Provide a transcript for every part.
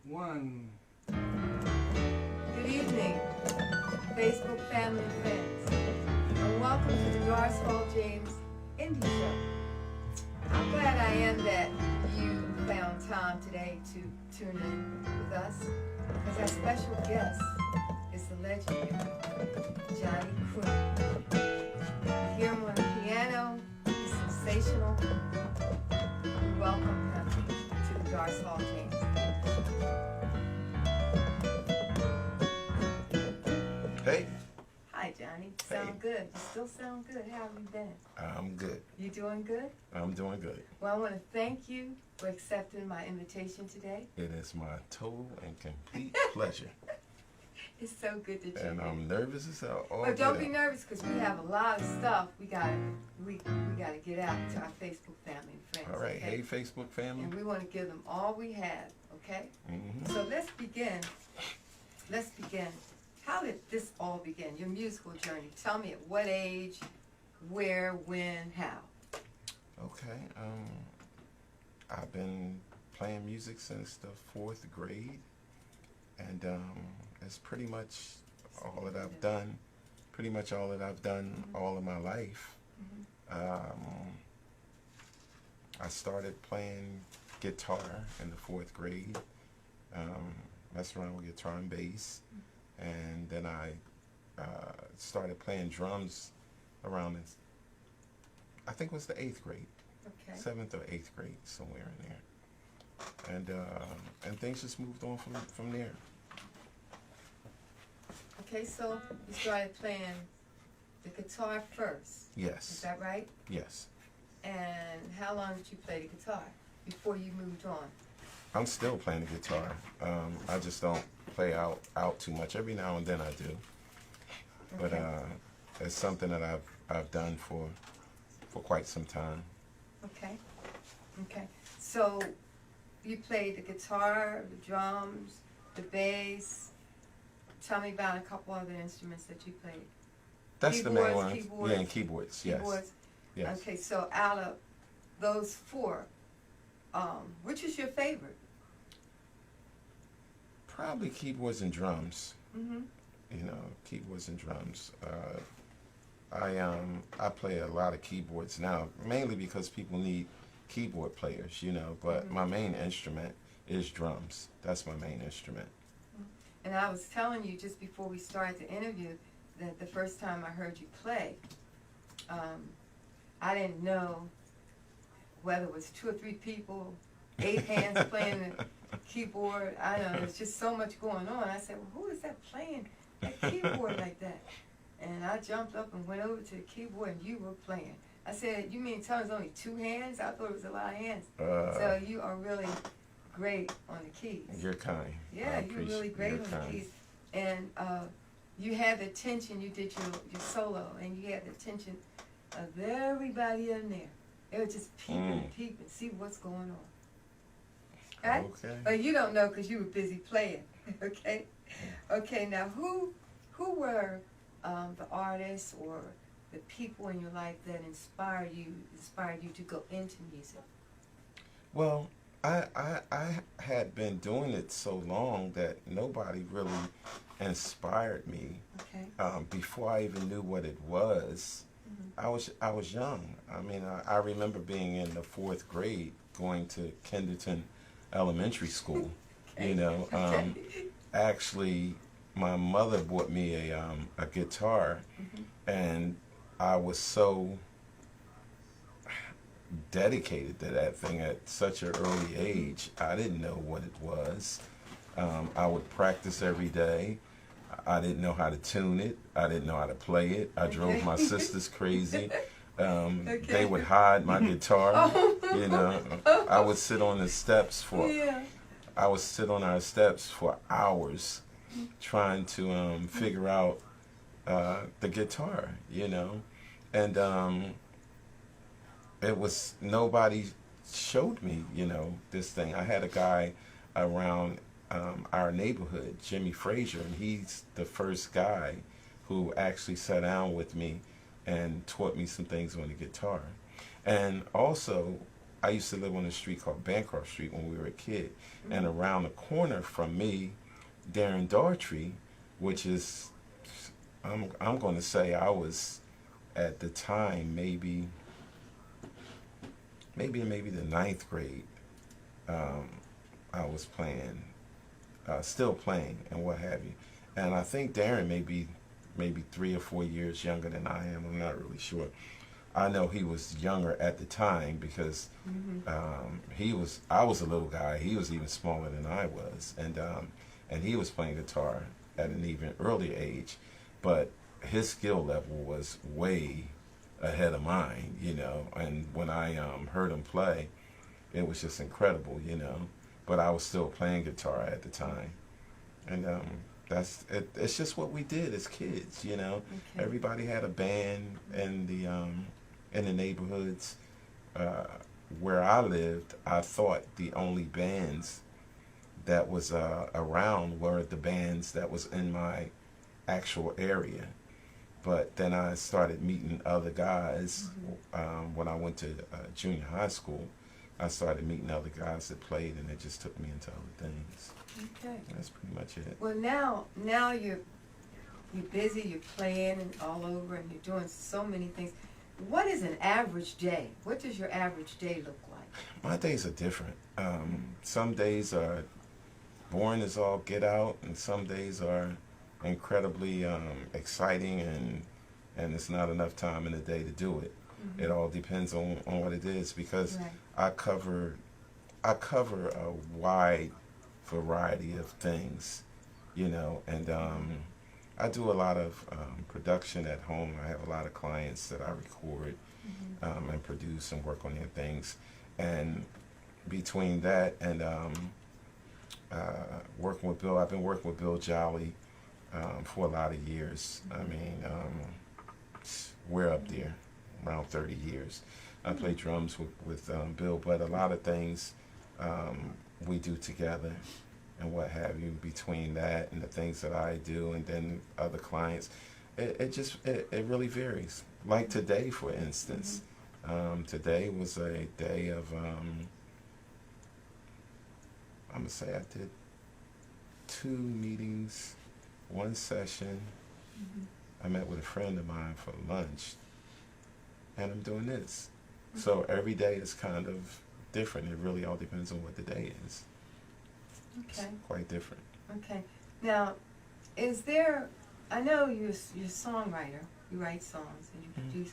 One. Good evening, Facebook family and friends, and welcome to the Doris Hall James Indie Show. I'm glad I am that you found time today to tune in with us, because our special guest is the legendary Johnny Croom. You hear him on the piano, he's sensational. We welcome him to the Doris Hall James. Hey. Hi, Johnny. Sound good. You still sound good. How have you been? I'm good. You doing good? I'm doing good. Well, I want to thank you for accepting my invitation today. It is my total and complete pleasure. It's so good that you. And I'm nervous as hell. But don't be nervous, because we have a lot of stuff we gotta get out to our Facebook family and friends. All right. Okay? Hey, Facebook family. And we want to give them all we have. Okay. Mm-hmm. So let's begin. Let's begin. How did this all begin? Your musical journey. Tell me at what age, where, when, how. Okay. I've been playing music since the 4th grade, and it's pretty much all that I've done. Pretty much all that I've done all of my life. I started playing guitar in the 4th grade. Messed around with guitar and bass. And then I started playing drums around, I think it was the 8th grade, Okay. 7th or 8th grade, somewhere in there. And things just moved on from there. Okay, so you started playing the guitar first. Is Yes, that right? yes. And how long did you play the guitar before you moved on? I'm still playing the guitar. I just don't play out too much. Every now and then I do. But Okay. it's something that I've done for quite some time. Okay. Okay. So you played the guitar, the drums, the bass. Tell me about a couple other instruments that you played. That's the main Keyboards, one. keyboards, Yeah, and keyboards. Yes. Keyboards. Yes. Okay, so out of those four, which is your favorite? Probably keyboards and drums. Mm-hmm. You know, keyboards and drums. I play a lot of keyboards now, mainly because people need keyboard players. You know, but my main instrument is drums. That's my main instrument. And I was telling you just before we started the interview that the first time I heard you play, I didn't know whether it was 2 or 3 people, 8 hands playing the keyboard. I don't know, there's just so much going on. I said, well, who is that playing that keyboard like that? And I jumped up and went over to the keyboard, and you were playing. I said, you mean tell me it's only 2 hands? I thought it was a lot of hands. So you are really great on the keys. You're kind. Yeah, you're really great on the keys. And you had the attention, you did your solo, and you had the attention of everybody in there. They were just peeping, see what's going on. Right? Okay. But you don't know because you were busy playing. Okay? Okay, now who were the artists or the people in your life that inspired you to go into music? Well, I had been doing it so long that nobody really inspired me. Okay. Before I even knew what it was, I was young. I mean, I remember being in the 4th grade, going to Kenderton Elementary School. Okay. You know, actually, my mother bought me a guitar, and I was so dedicated to that thing at such an early age. I didn't know what it was. I would practice every day. I didn't know how to tune it. I didn't know how to play it. I drove my sisters crazy. They would hide my guitar. You know, I would sit on the steps for. Yeah. I would sit on our steps for hours, trying to figure out the guitar. You know, and it was nobody showed me. You know, this thing. I had a guy around our neighborhood, Jimmy Frazier, and he's the first guy who actually sat down with me and taught me some things on the guitar. And also, I used to live on a street called Bancroft Street when we were a kid, and around the corner from me, Darren Daughtry, which is, I'm going to say I was at the time maybe the ninth grade. I was playing, still playing, and what have you. And I think Darren may be maybe 3 or 4 years younger than I am. I'm not really sure. I know he was younger at the time because I was a little guy. He was even smaller than I was, and he was playing guitar at an even earlier age, but his skill level was way ahead of mine, you know. And when I heard him play, it was just incredible, you know. But I was still playing guitar at the time, and that's it. It's just what we did as kids, you know. Okay. Everybody had a band in the neighborhoods where I lived. I thought the only bands that was around were the bands that was in my actual area. But then I started meeting other guys when I went to junior high school. I started meeting other guys that played, and it just took me into other things. Okay. That's pretty much it. Well, now you're busy. You're playing and all over, and you're doing so many things. What is an average day? What does your average day look like? My days are different. Some days are boring as all get out, and some days are incredibly exciting, and it's not enough time in the day to do it. It all depends on what it is, because Right. I cover a wide variety of things, you know, and I do a lot of production at home. I have a lot of clients that I record and produce and work on their things, and between that and working with Bill, I've been working with Bill Jolly for a lot of years. I mean, we're up there, around 30 years. I play drums with Bill, but a lot of things we do together and what have you. Between that and the things that I do, and then other clients, it really varies. Like today, for instance, today was a day of I'm gonna say I did 2 meetings, 1 session. I met with a friend of mine for lunch, and I'm doing this. So every day is kind of different. It really all depends on what the day is. Okay. It's quite different. Okay. Now, is there? I know you're a songwriter. You write songs and you produce.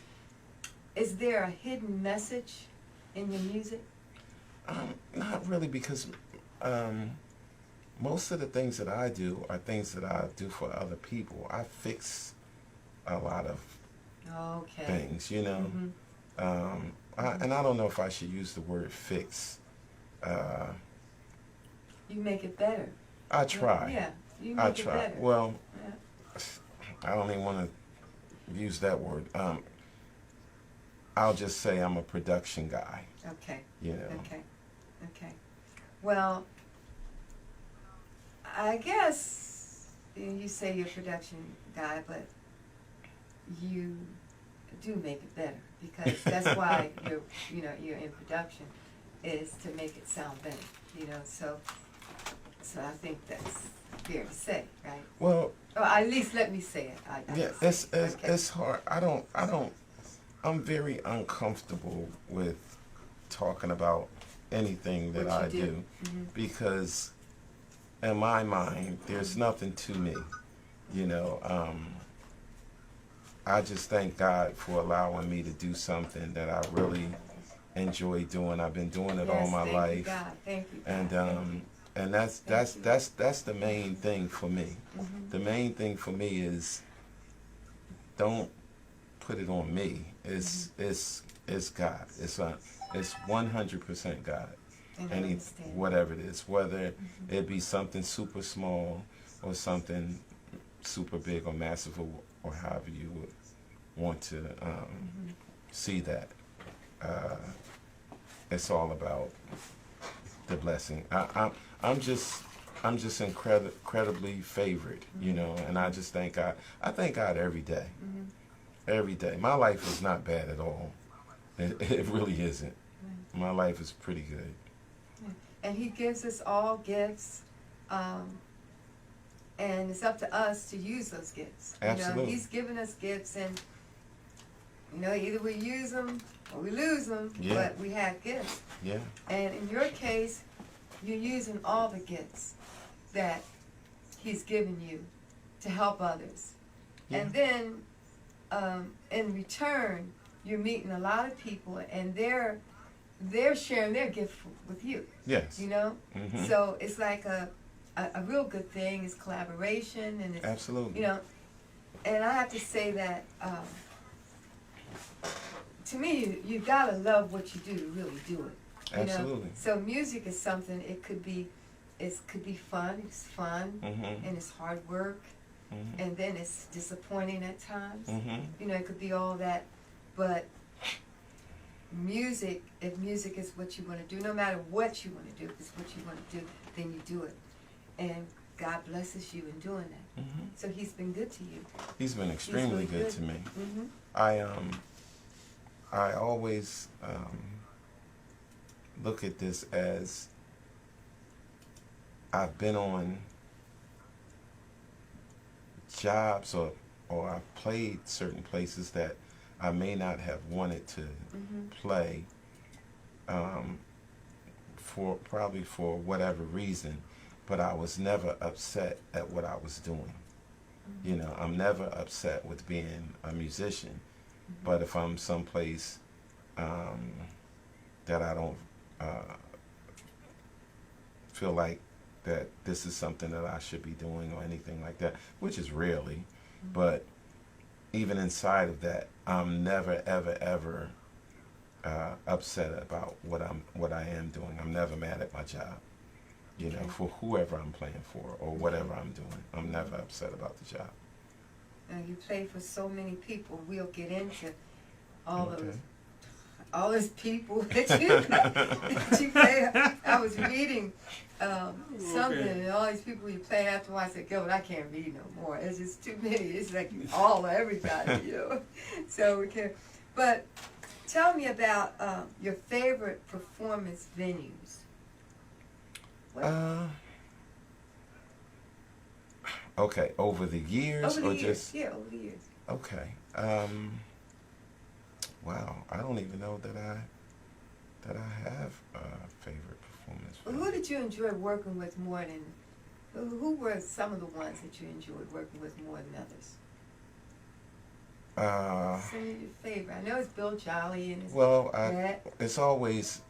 Is there a hidden message in your music? Not really, because most of the things that I do are things that I do for other people. I fix a lot of Okay. things, you know. And I don't know if I should use the word fix. You make it better. I try. Yeah. You I make it try. better. Well, Yeah. I don't even want to use that word. I'll just say I'm a production guy, Okay. you know. Okay. Okay. Well, I guess you say you're a production guy, but you do make it better, because that's why you're in production, is to make it sound better, you know. So I think that's fair to say, right? Well, Or at least let me say it. yeah, it's hard. I'm very uncomfortable with talking about anything that What I you do, because in my mind there's nothing to me, you know. I just thank God for allowing me to do something that I really enjoy doing. I've been doing it all my life, Thank you, God. and that's the main thing for me. The main thing for me is, don't put it on me. It's God. It's 100% God. And Whatever it is, whether it be something super small or something super big or massive, or however you would want to see that. It's all about the blessing. I'm just incredibly favored, you know, and I just thank God. I thank God every day. Every day. My life is not bad at all. It really isn't. My life is pretty good. And he gives us all gifts, and it's up to us to use those gifts. Absolutely. You know, he's given us gifts, and you know, either we use them or we lose them, Yeah. but we have gifts. Yeah. And in your case, you're using all the gifts that he's given you to help others. Yeah. And then, in return, you're meeting a lot of people, and they're sharing their gift with you. Yes. You know, Mhm. so it's like a real good thing. It's collaboration, and it's, Absolutely. you know. And I have to say that to me, you gotta love what you do to really do it. You Absolutely. know? So music is something. It could be fun. It's fun, Mhm. and it's hard work, Mhm. and then it's disappointing at times. Mhm. You know, it could be all that, but music, if music is what you want to do, no matter what you want to do, if it's what you want to do, then you do it. And God blesses you in doing that. Mhm. So he's been good to you. He's been extremely been good to me. Mm-hmm. I always look at this as I've been on jobs or I've played certain places that I may not have wanted to play for whatever reason, but I was never upset at what I was doing. You know, I'm never upset with being a musician, but if I'm someplace that I don't feel like that this is something that I should be doing or anything like that, which is rarely, but even inside of that, I'm never ever upset about what I am doing. I'm never mad at my job, you know, for whoever I'm playing for or whatever I'm doing. I'm never upset about the job. And you play for so many people. We'll get into all those people that you play. I was reading something, and all these people you play after a while, I said, "Gilbert, I can't read no more. It's just too many. It's like you all everybody, you know." So we can. But tell me about your favorite performance venues. Okay, over the years Over the or years, just yeah, over the years. okay. Wow, I don't even know that I have a favorite performance. Well, who did you enjoy working with more than? Who were some of the ones that you enjoyed working with more than others? Some of your favorite. I know it's Bill Jolly and it's always,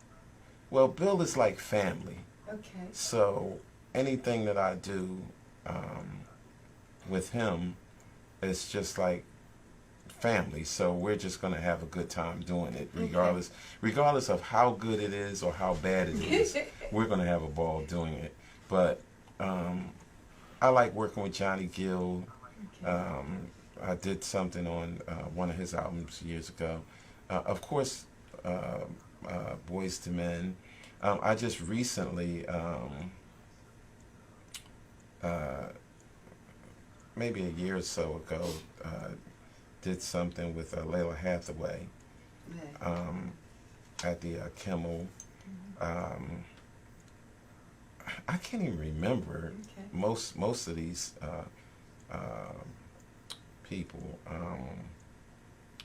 Bill is like family. Okay. So anything that I do with him, it's just like family. So we're just gonna have a good time doing it, regardless of how good it is or how bad it is. We're gonna have a ball doing it. But I like working with Johnny Gill. I did something on one of his albums years ago. Of course, Boyz II Men. I just recently, maybe a year or so ago, did something with Layla Hathaway at the Kimmel. I can't even remember most of these people.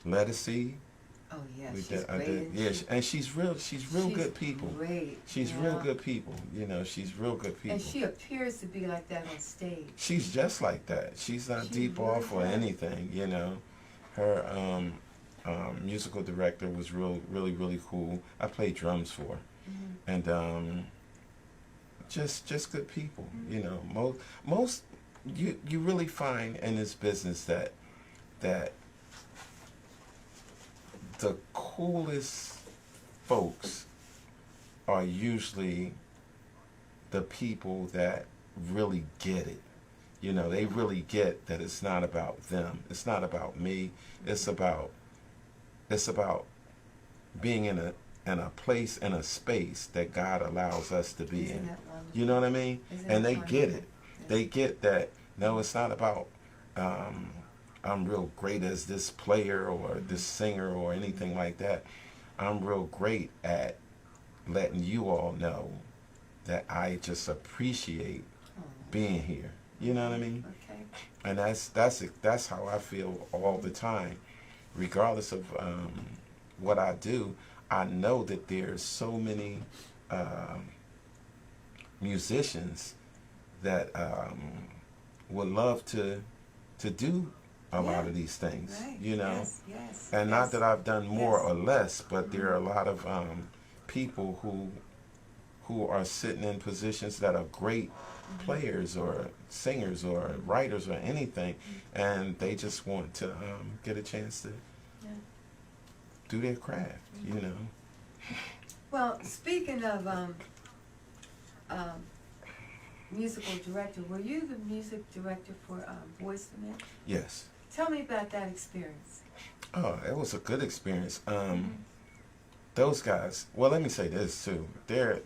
Lettucey. Oh yeah, she's great. Yeah, and she's real good people. Great. She's real good people. You know, she's real good people. And she appears to be like that on stage. She's just like that. She's not deep really off or anything. You know, her musical director was really cool. I played drums for her, and just good people. You know, most you really find in this business that the coolest folks are usually the people that really get it. You know, they really get that it's not about them. It's not about me. It's about being in a place, in a space that God allows us to be in. You know what I mean? And they get it. They get that, no, it's not about I'm real great as this player or this singer or anything like that. I'm real great at letting you all know that I just appreciate being here. You know what I mean? Okay. And that's how I feel all the time, regardless of what I do. I know that there's so many musicians that would love to do a lot of these things, Right. you know. Yes, yes. And not that I've done more Yes. or less, but there are a lot of people who are sitting in positions that are great players or singers or writers or anything, and they just want to get a chance to do their craft, you know. Well, speaking of musical director, were you the music director for Boyz II Men? Yes. Tell me about that experience. Oh, it was a good experience. Those guys. Well, let me say this too. They're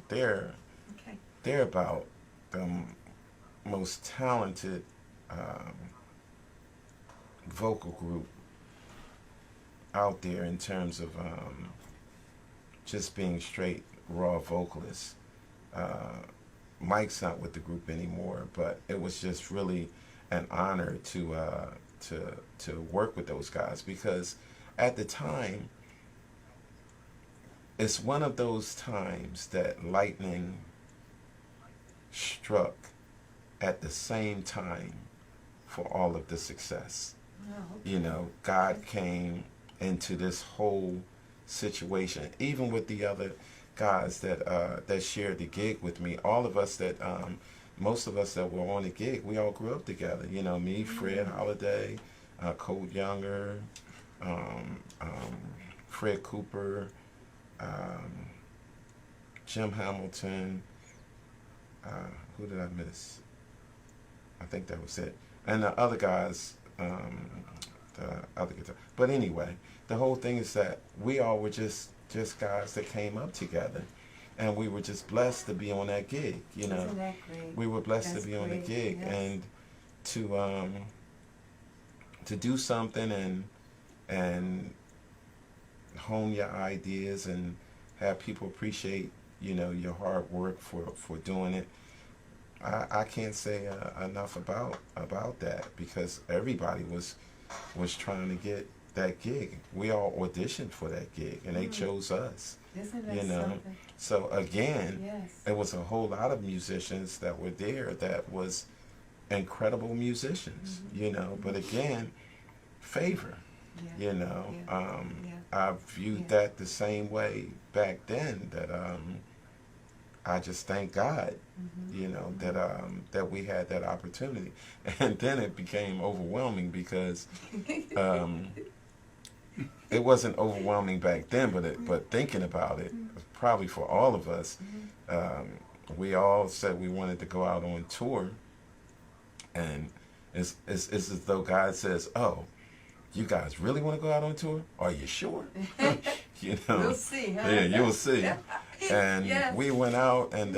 Okay. about the most talented vocal group out there in terms of just being straight raw vocalists. Mike's not with the group anymore, but it was just really an honor to work with those guys, because at the time, it's one of those times that lightning struck at the same time for all of the success. Oh, okay. You know, God came into this whole situation, even with the other guys that shared the gig with me. All of us that, most of us that were on the gig, we all grew up together. You know, me, Fred Holiday, Cole Younger, Fred Cooper, Jim Hamilton. Who did I miss? I think that was it. And the other guys, the other guitar. But anyway, the whole thing is that we all were just guys that came up together, and we were just blessed to be on that gig. You know, Isn't that great? we were blessed That's to be on the great, gig, yes. and to do something and hone your ideas and have people appreciate, you know, your hard work for doing it. I can't say enough about that, because everybody was trying to get that gig. We all auditioned for that gig, and they chose us. Isn't that You know, something? so again, Yes. it was a whole lot of musicians that were there that was incredible musicians, you know. But again, favor, Yeah. you know. Yeah. I viewed Yeah. that the same way back then. That I just thank God, you know, that we had that opportunity. And then it became overwhelming, because it wasn't overwhelming back then, but thinking about it, probably for all of us, we all said we wanted to go out on tour, and it's as though God says, "Oh, you guys really want to go out on tour? Are you sure?" You know, We'll see, huh? yeah, you'll see. And Yes. we went out, and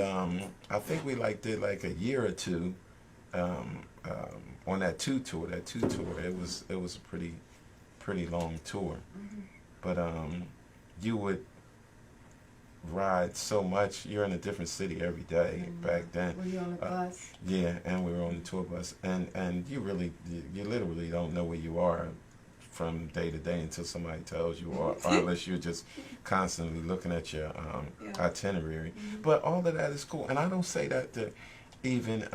I think we did like a year or two on that two tour. That two tour, it was a pretty long tour. But you would ride so much. You're in a different city every day back then. Were you on the bus? Yeah, and we were on the tour bus, and you literally don't know where you are from day to day until somebody tells you, or unless you're just constantly looking at your itinerary. But all of that is cool, and I don't say that to even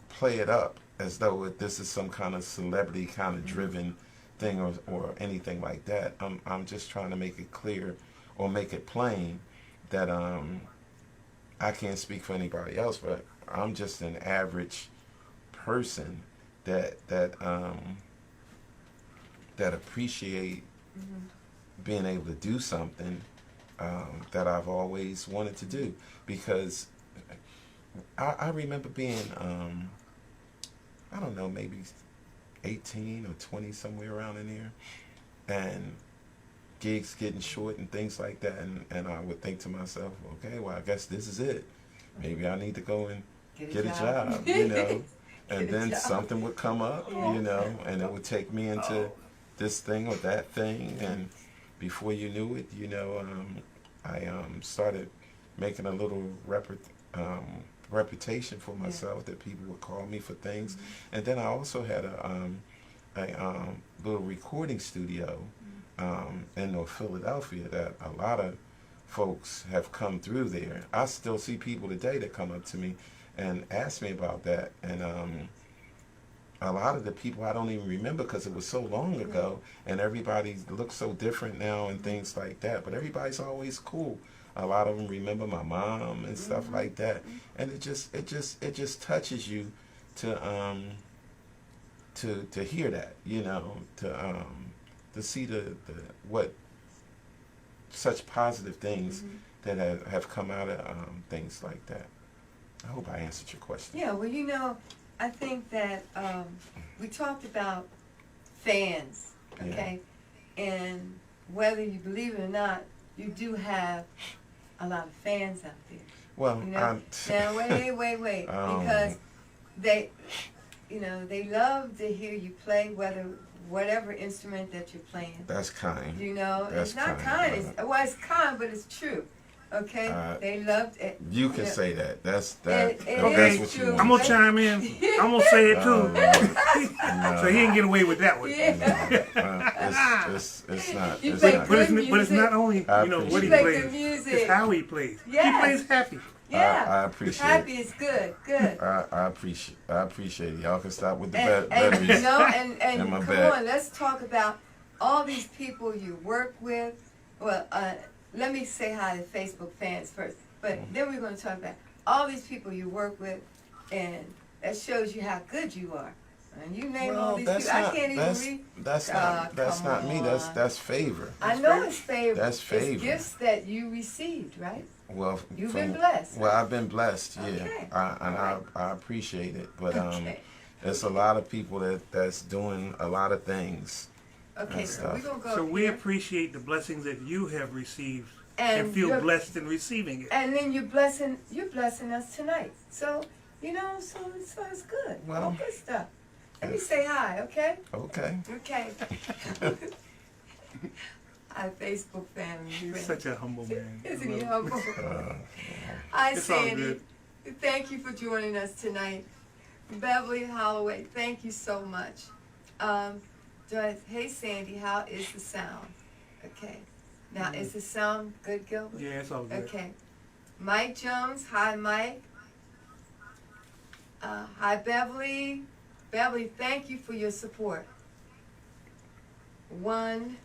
play it up as though this is some kind of celebrity kind of driven thing or anything like that. I'm just trying to make it clear or make it plain that I can't speak for anybody else, but I'm just an average person that appreciate being able to do something that I've always wanted to do. Because I remember being, I don't know, maybe 18 or 20, somewhere around in there, and gigs getting short and things like that, and I would think to myself, okay, well, I guess this is it. Maybe I need to go and get a job, you know. And then something would come up, you know, and it would take me into this thing or that thing, before you knew it, I started making a little reputation for myself, that people would call me for things. And then I also had a little recording studio in North Philadelphia that a lot of folks have come through there. I still see people today that come up to me and ask me about that. And a lot of the people I don't even remember because it was so long ago, and everybody looks so different now and things like that. But everybody's always cool. A lot of them remember my mom and stuff like that, and it just touches you to hear that, to see the what such positive things that have come out of things like that. I hope I answered your question. Yeah, well, I think that we talked about fans, okay? Yeah. And whether you believe it or not, you do have a lot of fans out there. Well, now wait, because they love to hear you play, whatever instrument that you're playing. That's kind. It's not kind. It's kind, but it's true. Okay, they loved it. You can say that. That's Okay, that's what you want. I'm gonna chime in. I'm gonna say it too. No. So he can get away with that one. Yeah. It's not. You It's play not. But it's not only what he play plays. good music. It's how he plays. Yes. He plays happy. Yeah, I appreciate happy it. is good. I appreciate it. Y'all can stop with the And batteries. and my come bad. on, let's talk about all these people you work with. Well, let me say hi to Facebook fans first, but then we're going to talk about all these people you work with, and that shows you how good you are. And you name all these people. I can't even read. That's not me. That's favor. I know it's favor. That's favor. It's gifts that you received, right? Well, You've been blessed. Well, I've been blessed, yeah, Okay. I appreciate it. But Okay. there's a lot of people that's doing a lot of things. Okay, and so stuff. we're going to go So we here. appreciate the blessings that you have received And and feel you're- blessed in receiving it. And then you're blessing us tonight. So, so it's good. Well, All good stuff. Let me say hi, okay? Okay. Okay. Hi, Facebook family. He's friends. such a humble man. Isn't he I love humble? Uh, Hi, It's all Sandy. good. Thank you for joining us tonight. Beverly Holloway, thank you so much. Joyce, hey, Sandy, how is the sound? Okay. Now, is the sound good, Gilbert? Yeah, it's all good. Okay. Mike Jones, hi, Mike. Hi, Beverly. Beverly, thank you for your support. One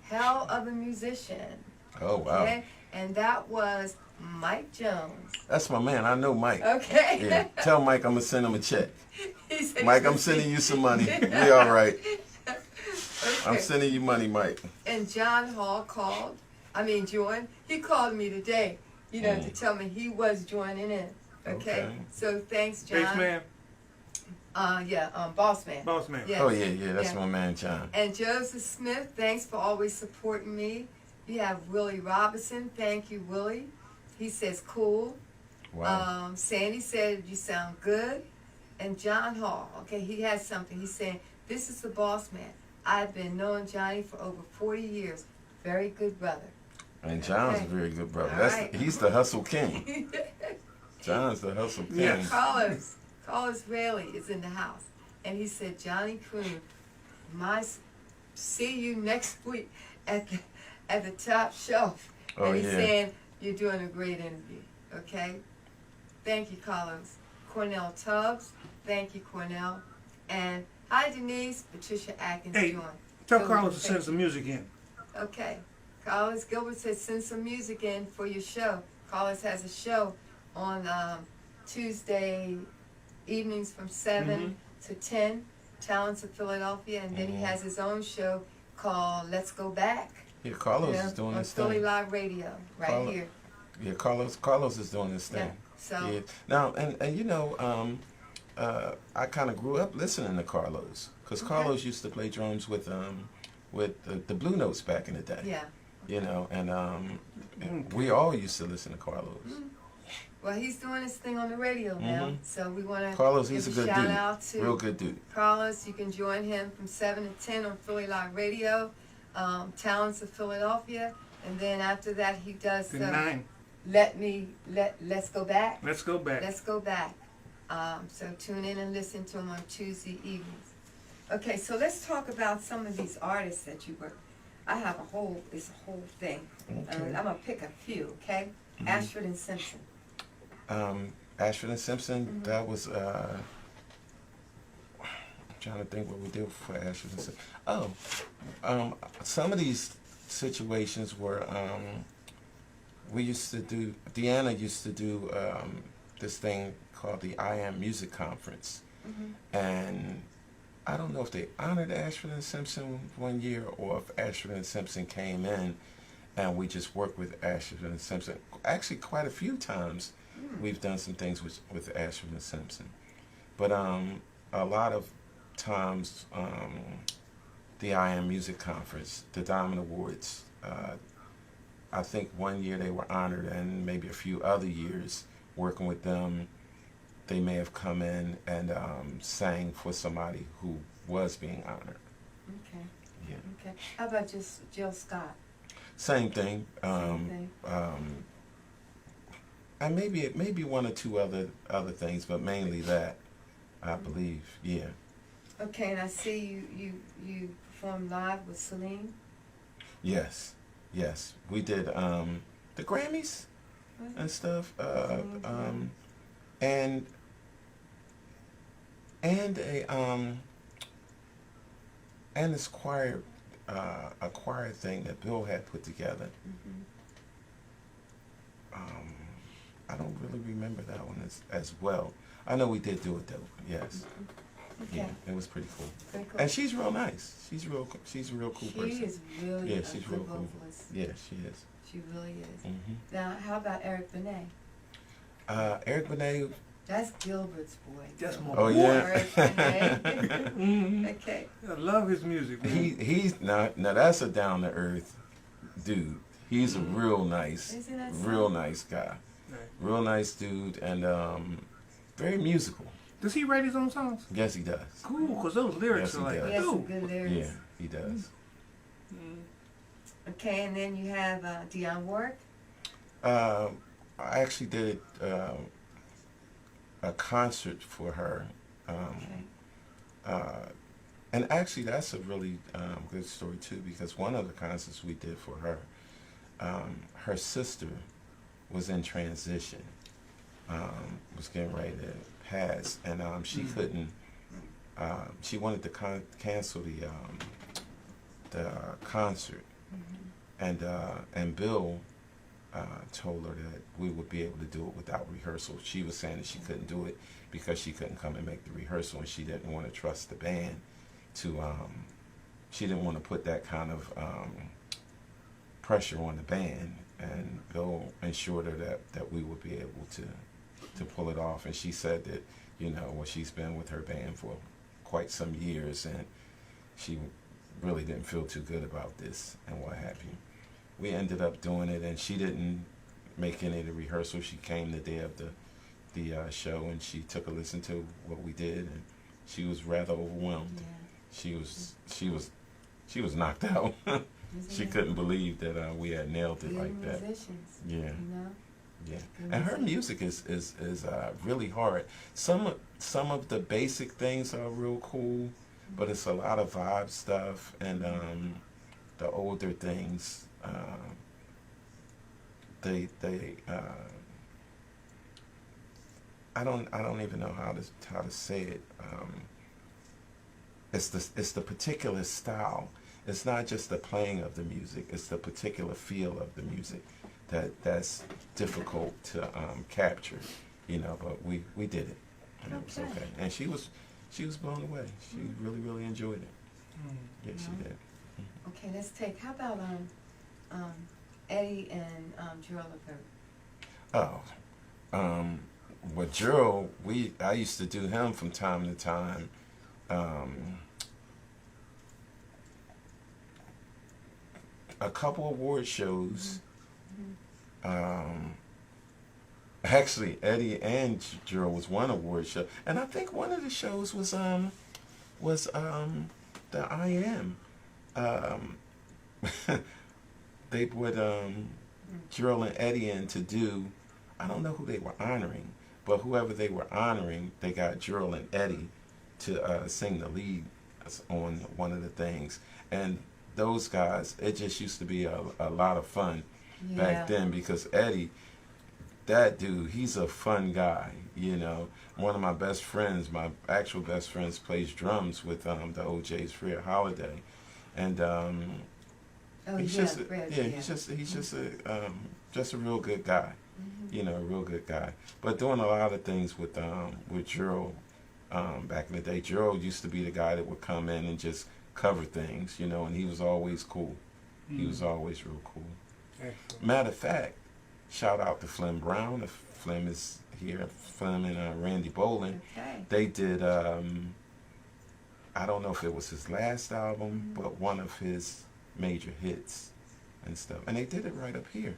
hell of a musician. oh wow, Okay? And that was Mike Jones. that's my man. I know Mike. Okay? Yeah, tell Mike I'm gonna send him a check. He said Mike, he's I'm gonna sending see- you some money. We all right. I'm Okay. sending you money, Mike. And John Hall joined. He called me today, to tell me he was joining in. Okay? Okay. So thanks, John. Bass man, Boss Man. boss man. Yes. Oh yeah, that's Yeah. my man, John. And Joseph Smith, thanks for always supporting me. You have Willie Robinson. Thank you, Willie. He says cool. Wow. Sandy said you sound good. And John Hall, okay, he has something. He's saying, this is the boss man. I've been knowing Johnny for over 40 years. Very good brother. And John's Okay. a very good brother. All That's right. he's the hustle king. John's the hustle king. Yeah. Carlos Rayleigh is in the house. And he said, Johnny Croom, see you next week at the top shelf. Oh, and he's yeah. saying, you're doing a great interview. Okay? Thank you, Carlos. Cornell Tubbs, thank you, Cornell. And hi, Denise, Patricia Atkins Hey, joined. Tell So, Carlos to thank send some music in. Okay. Carlos Gilbert says send some music in for your show. Carlos has a show on Tuesday evenings from 7 to 10, Talents of Philadelphia, and then he has his own show called Let's Go Back. Yeah, Carlos is doing on his Philly thing. Live Radio, right Carlo- here. Yeah, Carlos is doing his thing. Yeah. So Yeah. Now, I kind of grew up listening to Carlos because Okay. Carlos used to play drums with the Blue Notes back in the day. yeah. And we all used to listen to Carlos. Well, he's doing his thing on the radio now, so we want to Carlos, give he's a a good shout dude. out to Real good dude. Carlos. You can join him from 7 to 10 on Philly Live Radio. Towns of Philadelphia, and then after that he does The 9. Let's Go Back. Let's go back. Let's Go Back. So tune in and listen to him on Tuesday evenings. Okay, so let's talk about some of these artists that you work. I have this whole thing. Okay. I'm gonna pick a few, okay? Ashford and Simpson. Ashford and Simpson, Mhm. that was, I'm trying to think what we did for Ashford and Simpson. Some of these situations were, we used to do, Deanna used to do this thing called the I Am Music Conference. And I don't know if they honored Ashford and Simpson one year or if Ashford and Simpson came in and we just worked with Ashford and Simpson. Actually, quite a few times we've done some things with Ashford and Simpson. But a lot of times, the I Am Music Conference, the Diamond Awards, I think one year they were honored, and maybe a few other years working with them, they may have come in and sang for somebody who was being honored. Okay. Yeah. Okay. How about just Jill Scott? Same thing. Same thing. And maybe one or two other things, but mainly that, I believe. Yeah. Okay, and I see you performed live with Celine. Yes. We did the Grammys and stuff. And this choir, a choir thing that Bill had put together. I don't really remember that one as well. I know we did do it though. Yes. Okay. Yeah, it was pretty cool. Very cool. And she's real nice. She's a real cool She person. is really Yeah, a she's good real cool. vocalist. Yeah, she is. She really is. Hmm. Now, how about Eric Benet? Eric Benet. That's Gilbert's boy. That's my Oh boy. yeah. Eric Benet. Mhm. Okay. I love his music. Man. He's not. Now that's a down to earth dude. He's a real nice, Isn't that so? real nice guy. Right. Real nice dude, and very musical. Does he write his own songs? Yes, he does. Cool, because those lyrics Yes, are he like, does. He has some ooh. good lyrics. Yeah, he does. Okay, and then you have Dionne Warwick. I actually did a concert for her. Okay. And actually, that's a really good story too, because one of the concerts we did for her, her sister was in transition, was getting ready to pass, and she couldn't. She wanted to cancel the concert, and Bill told her that we would be able to do it without rehearsal. She was saying that she couldn't do it because she couldn't come and make the rehearsal, and she didn't want to trust the band to. She didn't want to put that kind of pressure on the band, and Bill ensured her that we would be able to pull it off. And she said that, well, she's been with her band for quite some years, and she really didn't feel too good about this and what have you. We ended up doing it, and she didn't make any of the rehearsals. She came the day of the show, and she took a listen to what we did, and she was rather overwhelmed. Yeah. She was knocked out. Isn't She it? couldn't believe that we had nailed it Good like that. musicians. Yeah. You know. Yeah, Good and her music. music is really hard. Some of the basic things are real cool, but it's a lot of vibe stuff, and the older things, they I don't even know how to say it. It's the particular style. It's not just the playing of the music. It's the particular feel of the music that's difficult to capture, but we did it, and it was Okay. okay. And she was blown away. She really enjoyed it. Yeah, she did. Okay, let's take. How about Eddie and Gerald Levert? Oh, well, Gerald, I used to do him from time to time. A couple award shows. Actually, Eddie and Gerald was one award show, and I think one of the shows was the I Am. they put Gerald and Eddie in to do, I don't know who they were honoring, but whoever they were honoring, they got Gerald and Eddie to sing the lead on one of the things. And those guys, it just used to be a lot of fun back then, because Eddie, that dude, he's a fun guy, you know. One of my best friends, my actual best friends, plays drums with the OJ's Fred Holiday. And he's just a real good guy, you know, a real good guy. But doing a lot of things with Gerald back in the day. Gerald used to be the guy that would come in and just cover things, you know, and he was always cool. He was always real cool. Excellent. Matter of fact, shout out to Flem Brown. If Flem is here, Flem and Randy Bolin. Okay. They did, I don't know if it was his last album, but one of his major hits and stuff. And they did it right up here,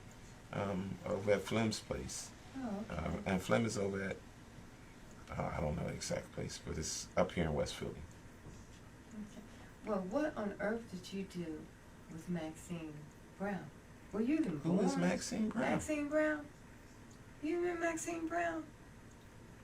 over at Flem's place. Oh, okay. And Flem is over at, I don't know the exact place, but it's up here in West Philly. Okay. Well, what on earth did you do with Maxine Brown? Were you even born? Who is Maxine Brown? Maxine Brown? You remember Maxine Brown?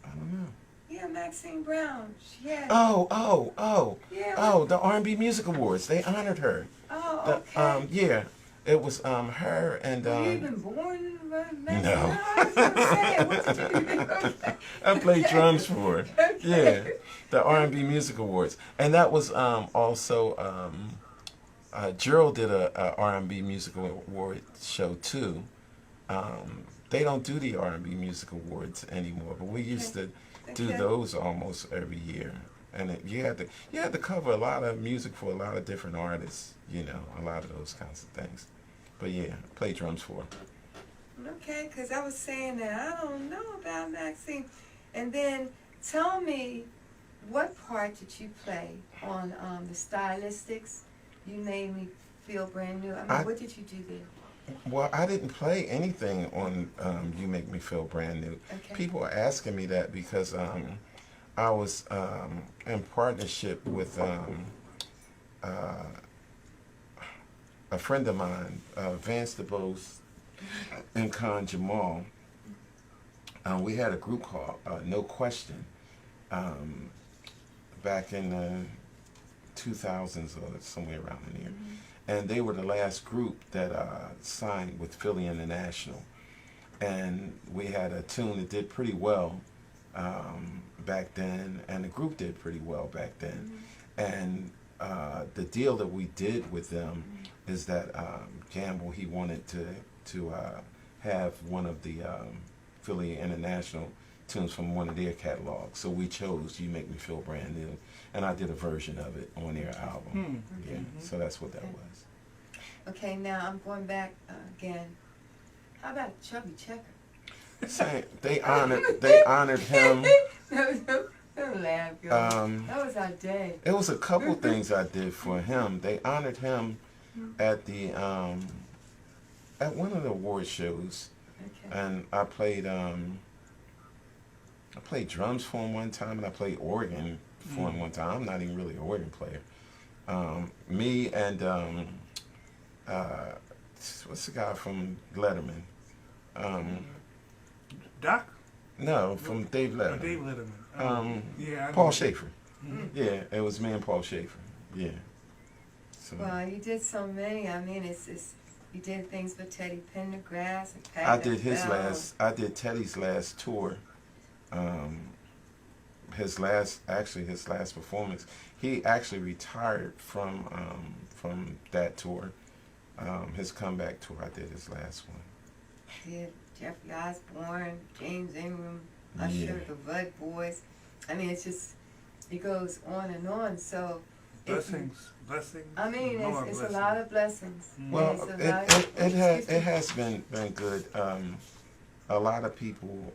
I don't know. Yeah, Maxine Brown. She had... Yeah. Oh, the R&B Music Awards. They honored her. Oh, okay. Yeah. It was her and... Were you even born? Maxine? No. I was going to say, what did you do? I played drums for her. Okay. Yeah. The R&B Music Awards. And that was also... Gerald did a R&B Music Award show too. They don't do the R&B Music Awards anymore, but we used to do those almost every year. And you had to cover a lot of music for a lot of different artists, you know, a lot of those kinds of things. But yeah, I play drums for her. Okay, because I was saying that I don't know about Maxine. And then tell me, what part did you play on the Stylistics? You made me feel brand new. I mean, what did you do there? Well, I didn't play anything on You Make Me Feel Brand New. Okay. People are asking me that because I was in partnership with a friend of mine, Vance DeBose and Khan Jamal. We had a group called No Question back in the 2000s or somewhere around in here. And they were the last group that signed with Philly International. And we had a tune that did pretty well back then, and the group did pretty well back then. And the deal that we did with them is that Gamble, he wanted to have one of the Philly International tunes from one of their catalogs. So we chose You Make Me Feel Brand New, and I did a version of it on their album. Yeah, so that's what that was. Okay, now I'm going back again. How about Chubby Checker? Same. They honored him. Don't laugh, girl. That was our day. It was a couple things I did for him. They honored him at the at one of the award shows, and I played drums for him one time, and I played organ for him one time. I'm not even really an organ player. Me and what's the guy from Letterman? Doc? No, from Dave Letterman. Dave Letterman. Yeah. Paul Schaefer. Yeah, it was me and Paul Schaefer. Yeah. So. Well, you did so many. I mean, it's you did things for Teddy Pendergrass and Pat I did Teddy's last tour. His last performance. He actually retired from that tour. His comeback tour, I did his last one. Did Jeffrey Osborne, James Ingram, Usher, the Bud Boys. I mean, it goes on and on. So blessings. I mean, it's a lot of blessings. Well, it has been good. A lot of people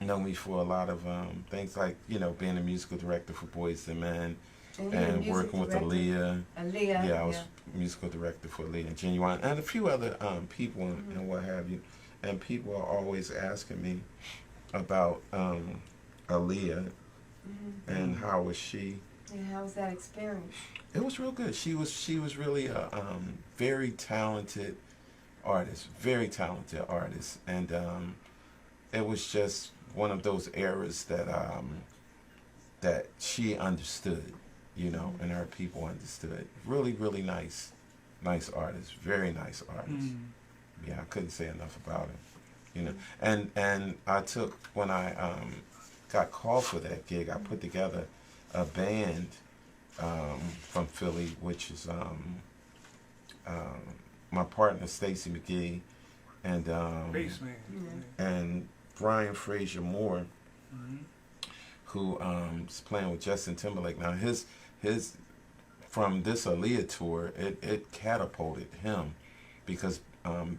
know me for a lot of things, like, you know, being a musical director for Boyz II Men and working with Aaliyah. Yeah, I was musical director for Aaliyah and Genuine and a few other people and what have you. And people are always asking me about Aaliyah and how was she. And how was that experience? It was real good. She was really a very talented artist, and it was just one of those eras that she understood, you know, and her people understood. Really, really nice artist, very nice artist. Yeah, I couldn't say enough about it, you know. And I took, when I got called for that gig, I put together a band from Philly, which is my partner Stacy McGee and Baseman. and Brian Frazier Moore, who is playing with Justin Timberlake. Now his from this Aaliyah tour, it catapulted him, because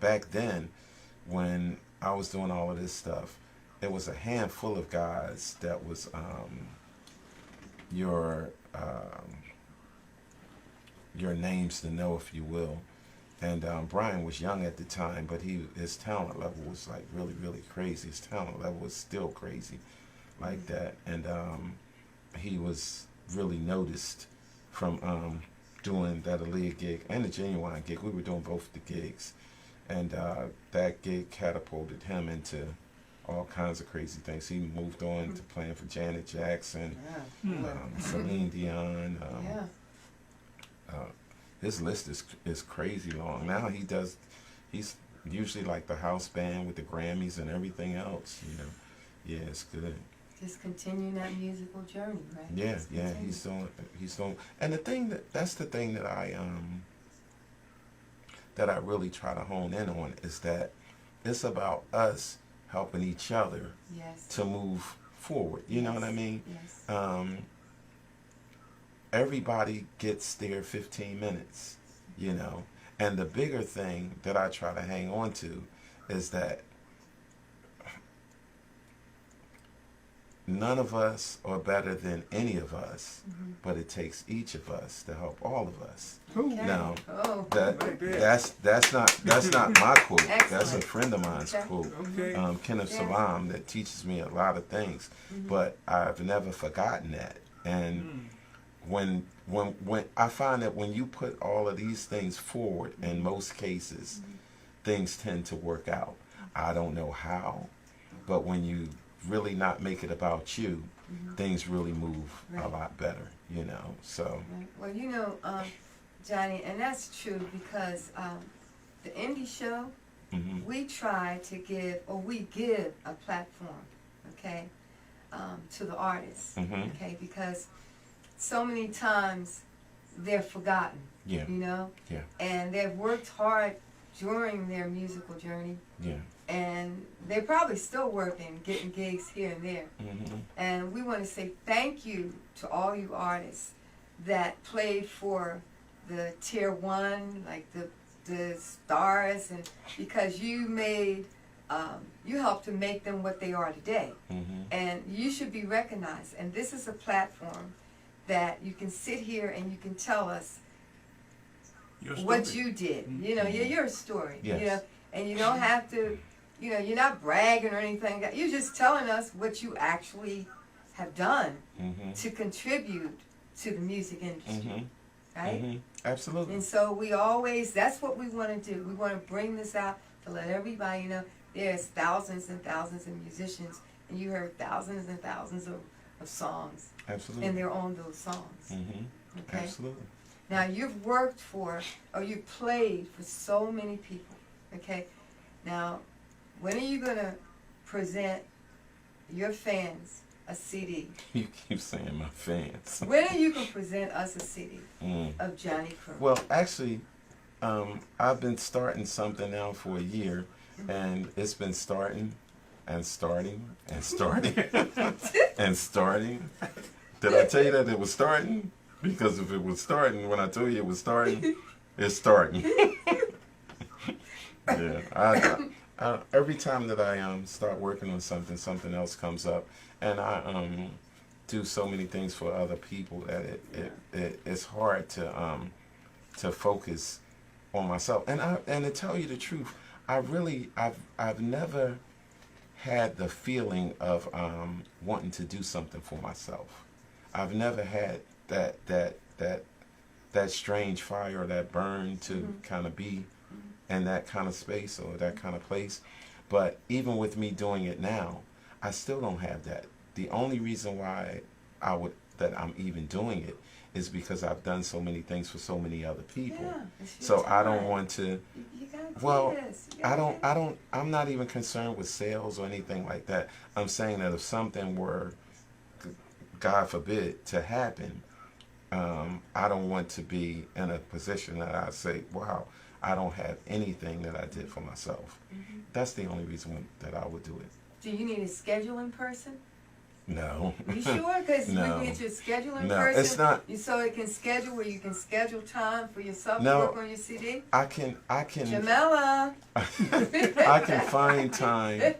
back then when I was doing all of this stuff, it was a handful of guys that was your names to know, if you will. And Brian was young at the time, but his talent level was like really, really crazy. His talent level was still crazy like that. And he was really noticed from doing that Aaliyah gig and the Genuine gig. We were doing both the gigs. And that gig catapulted him into all kinds of crazy things. He moved on to playing for Janet Jackson, Celine Dion. His list is crazy long. Now he's usually like the house band with the Grammys and everything else, you know. Yeah, it's good. Just continuing that musical journey, right? Yeah, he's doing, and that's the thing that I really try to hone in on, is that it's about us helping each other to move forward. You know what I mean? Yes. Everybody gets their 15 minutes, you know. And the bigger thing that I try to hang on to is that none of us are better than any of us, but it takes each of us to help all of us. Okay. Now, Right there. that's not my quote. That's a Excellent. friend of mine's quote. Okay. Kenneth Salam, that teaches me a lot of things, but I've never forgotten that. And when I find that when you put all of these things forward, in most cases, things tend to work out. I don't know how, but when you really not make it about you, things really move a lot better, you know. So Well, you know, Johnny, and that's true, because the indie show, we try to give a platform, okay, to the artists, okay, because so many times they're forgotten, yeah, you know, yeah, and they've worked hard during their musical journey, yeah, and they're probably still working, getting gigs here and there. And we want to say thank you to all you artists that played for the tier one, like the stars, and because you made, you helped to make them what they are today. And you should be recognized. And this is a platform that you can sit here and you can tell us what you did. You know, your story. Yes. You know, and you don't have to, you know, you're not bragging or anything. You're just telling us what you actually have done to contribute to the music industry. Right? Absolutely. And so that's what we want to do. We want to bring this out to let everybody know there's thousands and thousands of musicians, and you heard thousands and thousands of songs. Absolutely. And they're on those songs. Okay? Absolutely. Now, you've worked for, or you've played for so many people. Okay? Now, when are you going to present your fans a CD? You keep saying my fans. When are you going to present us a CD of Johnny Croom? Well, actually, I've been starting something now for a year, and it's been starting and starting and starting and starting. Did I tell you that it was starting? Because if it was starting, when I told you it was starting, it's starting. Yeah. I every time that I start working on something else comes up, and I do so many things for other people that it's hard to focus on myself. And to tell you the truth, I've never had the feeling of wanting to do something for myself. I've never had that strange fire, that burn to kind of be in that kind of space or that kind of place. But even with me doing it now, I still don't have that. The only reason why that I'm even doing it is because I've done so many things for so many other people. Yeah, it's your So I don't time. want to. You gotta do Well, this. You gotta I'm not even concerned with sales or anything like that. I'm saying that if something were, God forbid, to happen, I don't want to be in a position that I say, wow, I don't have anything that I did for myself. That's the only reason that I would do it. Do you need a scheduling person? No. You sure? Because No. we can get you a scheduling No, person. it's not. So it can schedule where you can schedule time for yourself No. to work on your CD. I can. Jamela. I can find time.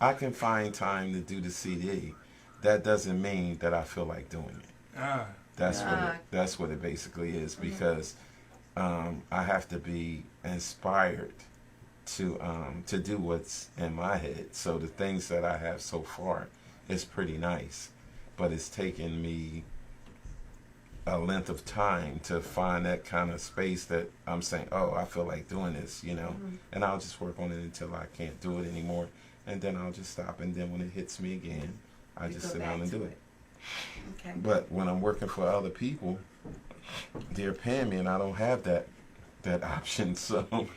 I can find time to do the CD. That doesn't mean that I feel like doing it. Ah, That's what it basically is, because I have to be inspired to do what's in my head. So the things that I have so far is pretty nice, but it's taken me a length of time to find that kind of space that I'm saying, oh, I feel like doing this, and I'll just work on it until I can't do it anymore, and then I'll just stop, and then when it hits me again, I You just go sit back down and to do it. it. Okay. But when I'm working for other people, they're paying me, and I don't have that option. So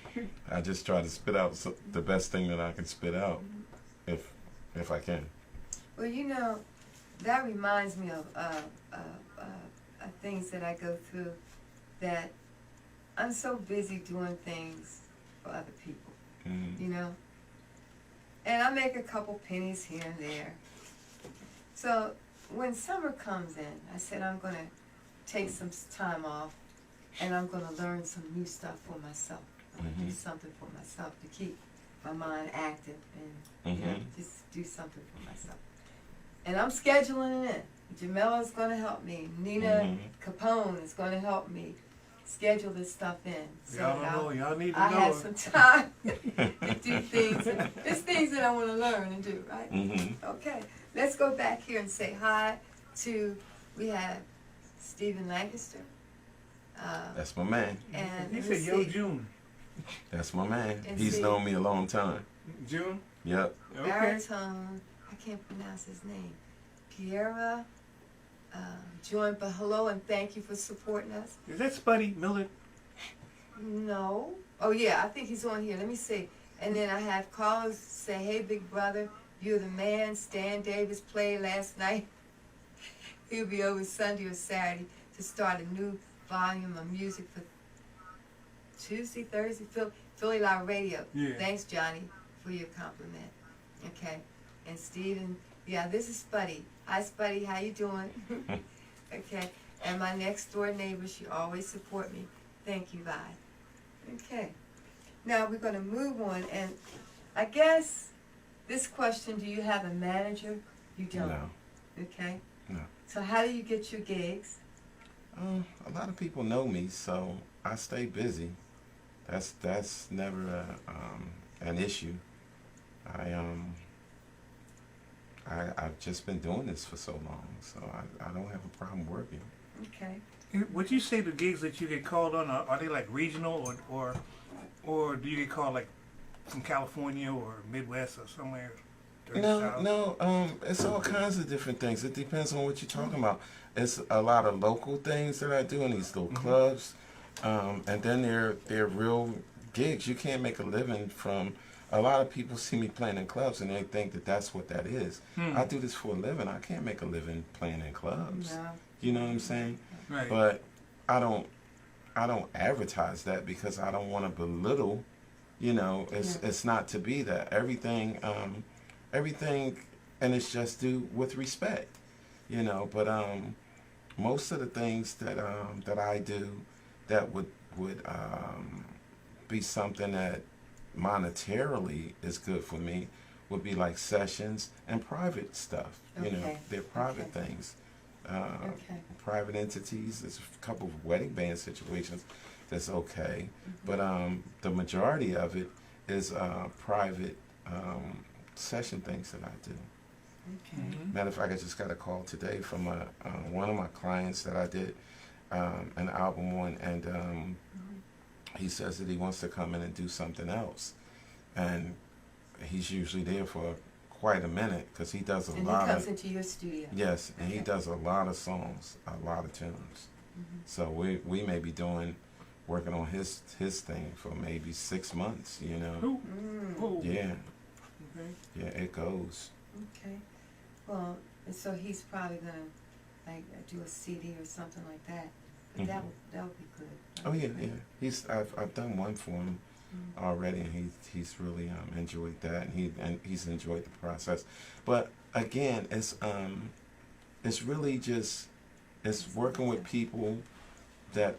I just try to spit out the best thing that I can spit out, if I can. Well, that reminds me of things that I go through, that I'm so busy doing things for other people, and I make a couple pennies here and there. So when summer comes in, I said I'm going to take some time off, and I'm going to learn some new stuff for myself. I'm going to do something for myself to keep my mind active and just do something for myself. And I'm scheduling it in. Jamela's going to help me. Nina Capone is going to help me schedule this stuff in. So y'all don't know. Y'all need to I know. have some time to do things. There's things that I want to learn and do, right? Okay. Let's go back here and say hi to, we have Stephen Lancaster. That's my man. And He let's said, "Yo, see. June." That's my man. And He's see- known me a long time. June. Yep. Okay. Baritone, I can't pronounce his name. Piera joined, but hello and thank you for supporting us. Is that Spuddy Miller? No. Oh yeah, I think he's on here. Let me see. And then I have callers say, hey big brother, you're the man. Stan Davis played last night. He'll be over Sunday or Saturday to start a new volume of music for Tuesday, Thursday, Philly Live Radio. Yeah. Thanks, Johnny, for your compliment. Okay. And Stephen, yeah, this is Spuddy. Hi, Spuddy. How you doing? Okay. And my next door neighbor, she always support me. Thank you, Vi. Okay. Now we're going to move on. And I guess this question, do you have a manager? You don't. No. Okay. No. So how do you get your gigs? A lot of people know me, so I stay busy. That's never an issue. I've just been doing this for so long, so I don't have a problem working. Okay. Would you say the gigs that you get called on are they like regional or do you get called like from California or Midwest or somewhere? No, it's all kinds of different things. It depends on what you're talking about. It's a lot of local things that I do in these little clubs, and then they're real gigs. You can't make a living from. A lot of people see me playing in clubs and they think that that's what that is. I do this for a living. I can't make a living playing in clubs. No. You know what I'm saying? Right. But I don't advertise that because I don't want to belittle. It's not to be that. Everything, and it's just do with respect. But most of the things that I do that would be something that monetarily is good for me would be like sessions and private stuff. Okay. They're private things. Okay. Private entities. There's a couple of wedding band situations that's okay, but the majority of it is private session things that I do. Okay. Matter of fact, I just got a call today from one of my clients that I did an album on, and he says that he wants to come in and do something else, and he's usually there for quite a minute because he does a And lot he comes of into your studio. yes, and he Okay. does a lot of songs, a lot of tunes. So we may be working on his thing for maybe 6 months, you know. Who? Mm. Who? Yeah, Okay. yeah, it goes. Okay. Well, and so he's probably gonna like do a CD or something like that. But that would be good. Oh yeah, yeah. I've done one for him already, and he's really enjoyed that, and he's enjoyed the process. But again, it's really just it's working with people that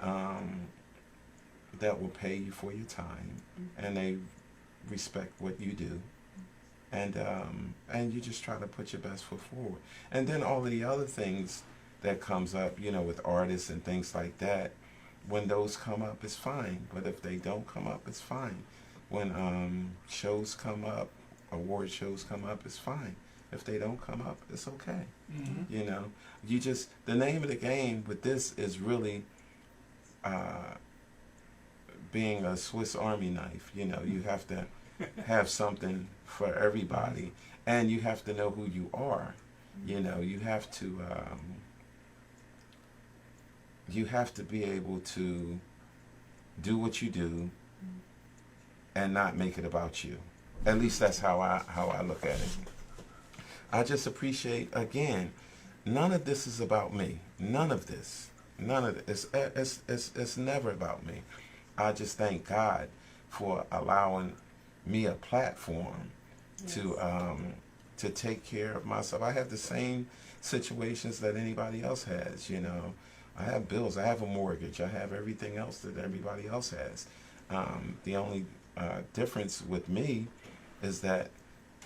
that will pay you for your time, and they respect what you do, and you just try to put your best foot forward. And then all of the other things that comes up, you know, with artists and things like that, when those come up, it's fine. But if they don't come up, it's fine. When shows come up, award shows come up, it's fine. If they don't come up, it's okay. You know, the name of the game with this is really being a Swiss Army knife. You know, you have to have something for everybody, and you have to know who you are. You know, you have to be able to do what you do and not make it about you. At least that's how I look at it. I just appreciate, again, none of this is about me. None of this. It's never about me. I just thank God for allowing me a platform to take care of myself. I have the same situations that anybody else has, you know. I have bills, I have a mortgage, I have everything else that everybody else has. The only difference with me is that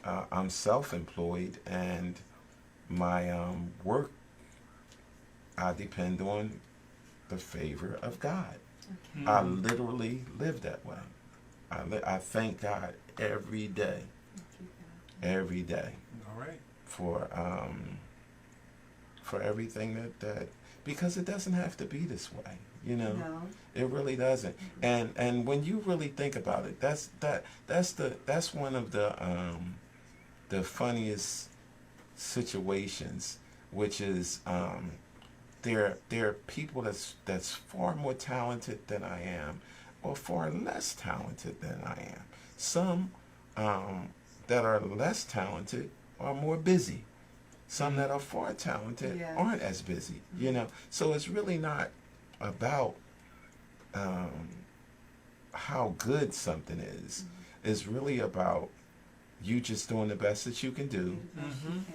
I'm self-employed, and my work, I depend on the favor of God. Okay. I literally live that way. I thank God every day, every day All right. for everything that because it doesn't have to be this way, you know. No. It really doesn't. And when you really think about it, that's one of the funniest situations, which is there are people that's far more talented than I am, or far less talented than I am. Some that are less talented are more busy. Some that are far talented Yes. aren't as busy, you know. So it's really not about how good something is. It's really about you just doing the best that you can do,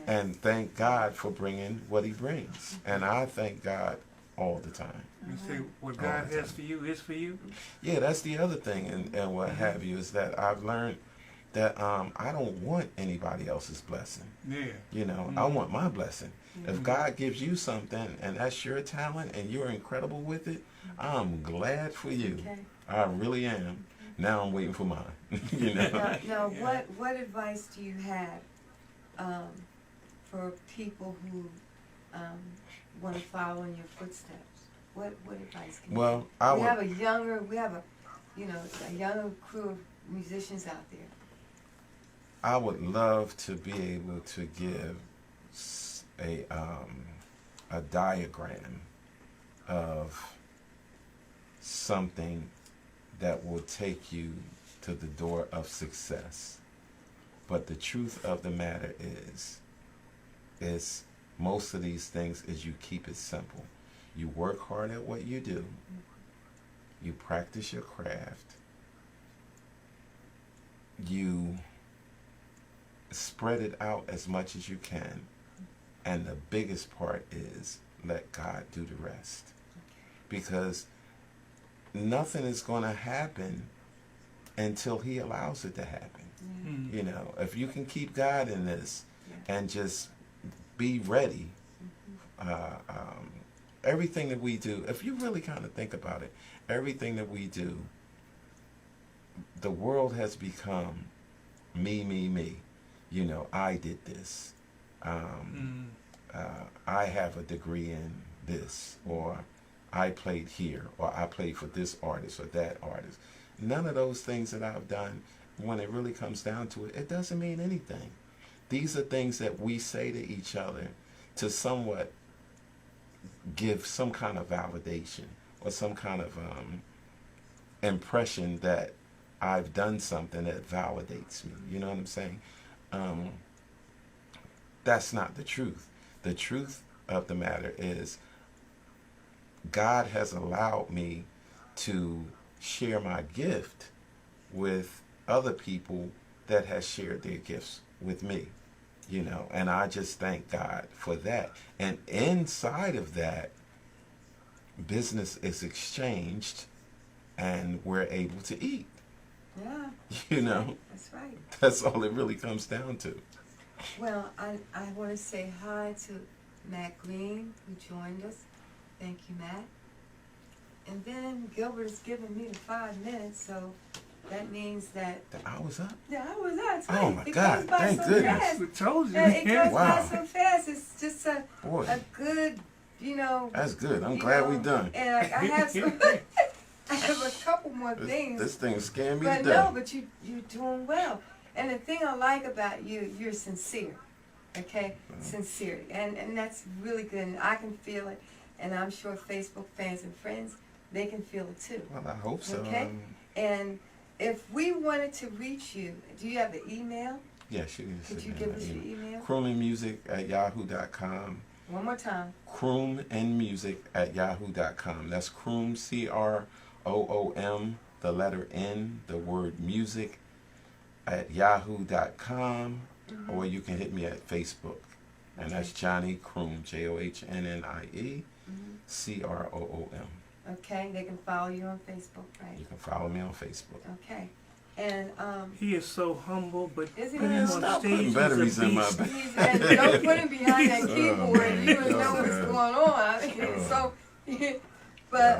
and thank God for bringing what He brings. And I thank God all the time. You say what All God the has time. for you is for you. Yeah, that's the other thing, and what have you, is that I've learned that I don't want anybody else's blessing. Yeah. You know, I want my blessing. If God gives you something and that's your talent and you're incredible with it, I'm glad for you. Okay. I really am. Now I'm waiting for mine. You know. Now, Yeah. what advice do you have for people who want to follow in your footsteps? What advice can Well, you I give? would. We have a younger crew of musicians out there. I would love to be able to give a diagram of something that will take you to the door of success. But the truth of the matter is most of these things is you keep it simple. You work hard at what you do. You practice your craft. You spread it out as much as you can. And the biggest part is let God do the rest. Because nothing is going to happen until He allows it to happen. You know, if you can keep God in this and just be ready, everything that we do, if you really kind of think about it, everything that we do, the world has become me. You know, I did this. I have a degree in this, or I played here, or I played for this artist or that artist. None of those things that I've done, when it really comes down to it, it doesn't mean anything. These are things that we say to each other to somewhat give some kind of validation or some kind of impression that I've done something that validates me. You know what I'm saying? That's not the truth. The truth of the matter is God has allowed me to share my gift with other people that has shared their gifts with me, you know, and I just thank God for that. And inside of that, business is exchanged and we're able to eat. Yeah. You know, That's right. that's all it really comes down to. Well, I want to say hi to Matt Green, who joined us. Thank you, Matt. And then Gilbert has given me the 5 minutes, so that means that The hour's up. the hour is up. Oh my It God, goes by thank so goodness. fast. We told you. Yeah, it goes Wow. by so fast. It's just a Boy, good, you know. that's good. I'm you glad know, we done. And I have some. I have a couple more things. This thing scared me But to no, death. but you're doing well. And the thing I like about you, you're sincere. Okay? Sincere. And that's really good. And I can feel it. And I'm sure Facebook fans and friends, they can feel it too. Well, I hope so. Okay. And if we wanted to reach you, do you have the email? Yes, you can Could send you me give an us your email. email? Croomandmusic@yahoo.com. One more time. Croomandmusic@yahoo.com. That's Croom, CROOM, the letter N, the word music, at yahoo.com. Or you can hit me at Facebook. And that's Johnny Croom, JOHNNIE, CROOM. Okay, they can follow you on Facebook, right? You can follow me on Facebook. Okay. And He is so humble, but Isn't put he? him on Stop stage, putting he's a batteries in my beast. back. and don't put him behind that Oh, keyboard. man. You would know Oh, what's man. going on. I mean, Oh. so, but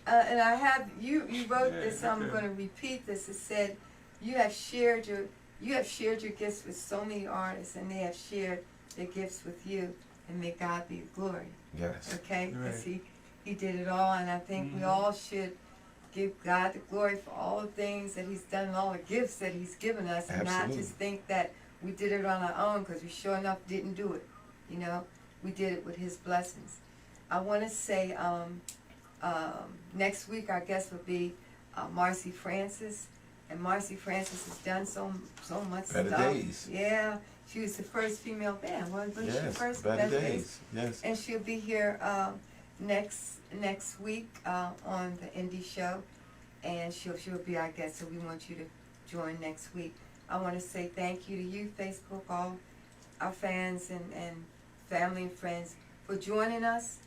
and I have you wrote this. So I'm okay. going to repeat this. It said you have shared your gifts with so many artists, and they have shared their gifts with you, and may God be the glory. Yes. Okay, because Right. he did it all, and I think we all should give God the glory for all the things that He's done and all the gifts that He's given us, and not Absolutely. just think that we did it on our own, because we sure enough didn't do it. You know, we did it with His blessings. I want to say next week our guest will be Marcy Francis, and Marcy Francis has done so much Better stuff. Days. Yeah, she was the first female band. Wasn't she the Yes. first? Better Days. Yes. And she'll be here next week on the Indie Show, and she'll be our guest. So we want you to join next week. I want to say thank you to you, Facebook, all our fans and family and friends for joining us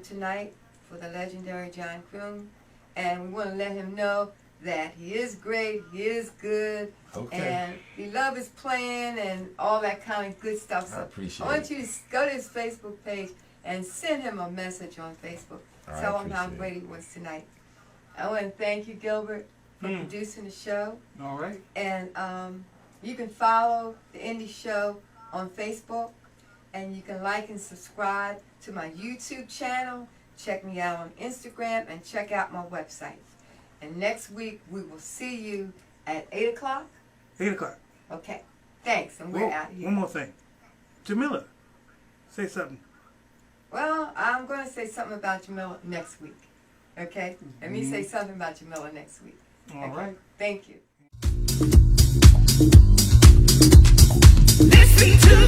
tonight for the legendary John Croom, and we want to let him know that he is great, he is good, Okay. and we love his playing and all that kind of good stuff. I So appreciate I want it. you to go to his Facebook page and send him a message on Facebook. I Tell him how appreciate great he was tonight. I want to thank you, Gilbert, for producing the show. All right. And you can follow the Indie Show on Facebook, and you can like and subscribe to my YouTube channel. Check me out on Instagram, and check out my website. And next week we will see you at 8 o'clock. 8 o'clock. Okay. Thanks, and we're Whoa, out here. one more thing. Jamila, say something. Well, I'm going to say something about Jamila next week. Okay? Let me say something about Jamila next week. All Okay? right. Thank you. Listen to